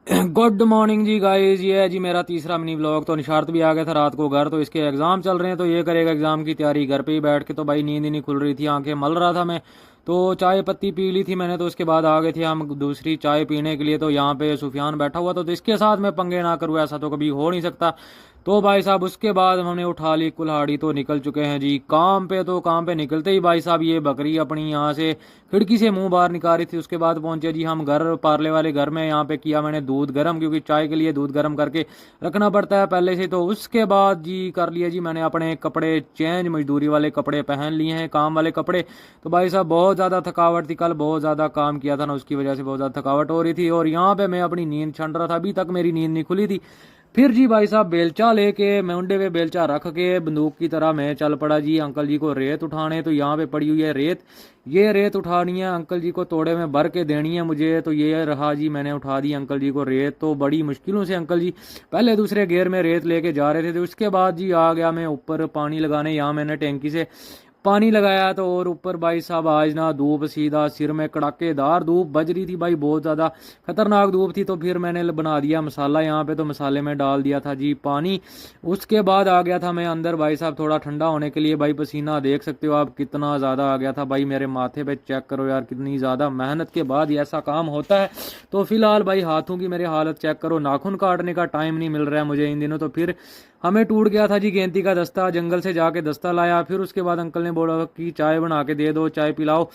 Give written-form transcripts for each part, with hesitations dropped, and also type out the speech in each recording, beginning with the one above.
Good morning जी guys. ये है जी मेरा तीसरा मिनी व्लॉग। तो निशार्त भी आ गया था रात को घर, तो इसके एग्जाम चल रहे हैं तो ये करेगा एग्जाम की तैयारी घर पे ही बैठ के। तो भाई नींद ही नहीं खुल रही थी, आंखें मल रहा था मैं। तो चाय पत्ती पी ली थी मैंने, तो उसके बाद आ गए थे हम दूसरी चाय पीने के लिए। तो यहाँ पे सुफियान बैठा हुआ था, तो इसके साथ मैं पंगे ना करूँ ऐसा तो कभी हो नहीं सकता। तो भाई साहब उसके बाद हमने उठा ली कुल्हाड़ी, तो निकल चुके हैं जी काम पे। तो काम पे निकलते ही भाई साहब ये बकरी अपनी यहाँ से खिड़की से मुंह बाहर निकाली थी। उसके बाद पहुंचे जी हम घर, पार्ले वाले घर में। यहाँ पे किया मैंने दूध गर्म, क्योंकि चाय के लिए दूध गर्म करके रखना पड़ता है पहले से। तो उसके बाद जी कर लिया जी मैंने अपने कपड़े चेंज, मजदूरी वाले कपड़े पहन लिए हैं, काम वाले कपड़े। तो भाई साहब बहुत ज़्यादा थकावट थी, कल बहुत ज़्यादा काम किया था ना, उसकी वजह से बहुत ज़्यादा थकावट हो रही थी। और यहाँ पे मैं अपनी नींद छंड रहा था, अभी तक मेरी नींद नहीं खुली थी। फिर जी भाई साहब बेलचा लेके मुंडे पे बेलचा रख के बंदूक की तरह मैं चल पड़ा जी अंकल जी को रेत उठाने। तो यहाँ पे पड़ी हुई है रेत, ये रेत उठानी है अंकल जी को, तोड़े में भर के देनी है मुझे। तो ये रहा जी, मैंने उठा दी अंकल जी को रेत। तो बड़ी मुश्किलों से अंकल जी पहले दूसरे गेयर में रेत लेके जा रहे थे। तो उसके बाद जी आ गया मैं ऊपर पानी लगाने। यहाँ मैंने टैंकी से पानी लगाया। तो और ऊपर भाई साहब आज ना धूप सीधा सिर में कड़ाकेदार धूप बज रही थी भाई, बहुत ज़्यादा खतरनाक धूप थी। तो फिर मैंने बना दिया मसाला यहाँ पे, तो मसाले में डाल दिया था जी पानी। उसके बाद आ गया था मैं अंदर भाई साहब थोड़ा ठंडा होने के लिए। भाई पसीना देख सकते हो आप कितना ज़्यादा आ गया था भाई मेरे माथे पे, चेक करो यार कितनी ज़्यादा मेहनत के बाद ही ऐसा काम होता है। तो फिलहाल भाई हाथों की मेरी हालत चेक करो, नाखून काटने का टाइम नहीं मिल रहा है मुझे इन दिनों। तो फिर हमें टूट गया था जी गेंती का दस्ता, जंगल से जाके दस्ता लाया। फिर उसके बाद अंकल ने बोला कि चाय बना के दे दो, चाय पिलाओ।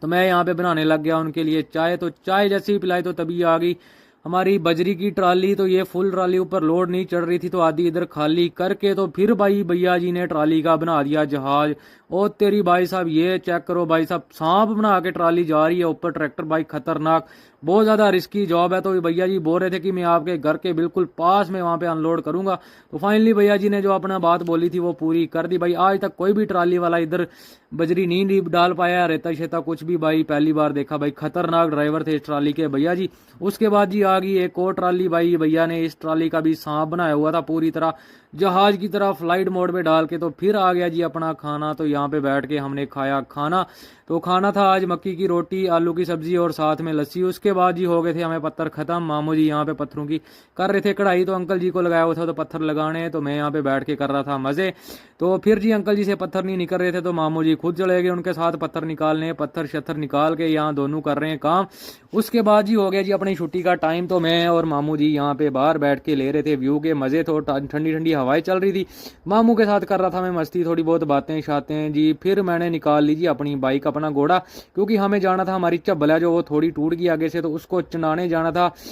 तो मैं यहाँ पे बनाने लग गया उनके लिए चाय। तो चाय जैसे ही पिलाई तो तभी आ गई हमारी बजरी की ट्राली। तो ये फुल ट्राली ऊपर लोड नहीं चढ़ रही थी, तो आधी इधर खाली करके तो फिर भाई भैया जी ने ट्राली का बना दिया जहाज। ओ तेरी भाई साहब ये चेक करो भाई साहब, सांप बना के ट्राली जा रही है ऊपर, ट्रैक्टर भाई खतरनाक, बहुत ज़्यादा रिस्की जॉब है। तो भैया जी बोल रहे थे कि मैं आपके घर के बिल्कुल पास में वहाँ पे अनलोड करूँगा। तो फाइनली भैया जी ने जो अपना बात बोली थी वो पूरी कर दी भाई। आज तक कोई भी ट्राली वाला इधर बजरी नहीं डाल पाया, रेता शेता कुछ भी भाई पहली बार देखा भाई। खतरनाक ड्राइवर थे इस ट्राली के भैया जी। उसके बाद जी आ गई एक और ट्राली भाई, भैया ने इस ट्राली का भी सांप बनाया हुआ था पूरी तरह जहाज की तरह फ्लाइट मोड में डाल के। तो फिर आ गया जी अपना खाना। तो यहाँ पे बैठ के हमने खाया खाना। तो खाना था आज मक्की की रोटी, आलू की सब्जी और साथ में लस्सी। उसके बाद जी हो गए थे हमें पत्थर खत्म। मामू जी यहाँ पे पत्थरों की कर रहे थे कढ़ाई, तो अंकल जी को लगाया हुआ था तो पत्थर लगाने, तो मैं यहाँ पे बैठ के कर रहा था मजे। तो फिर जी अंकल जी से पत्थर नहीं निकल रहे थे, तो मामू जी खुद चले गए उनके साथ पत्थर निकालने। पत्थर शत्थर निकाल के यहाँ दोनों कर रहे हैं काम। उसके बाद जी हो गया जी अपनी छुट्टी का टाइम। तो मैं और मामू जी यहाँ पे बाहर बैठ के ले रहे थे व्यू के मजे। तो ठंडी ठंडी हवाएं चल रही थी, मामू के साथ कर रहा था मैं मस्ती, थोड़ी बहुत बातें शातें जी। फिर मैंने निकाल ली जी अपनी बाइक, अपना घोड़ा, क्योंकि हमें जाना था, हमारी चब्बल है जो वो थोड़ी टूट गई आगे से, तो उसको चुनाने जाना था।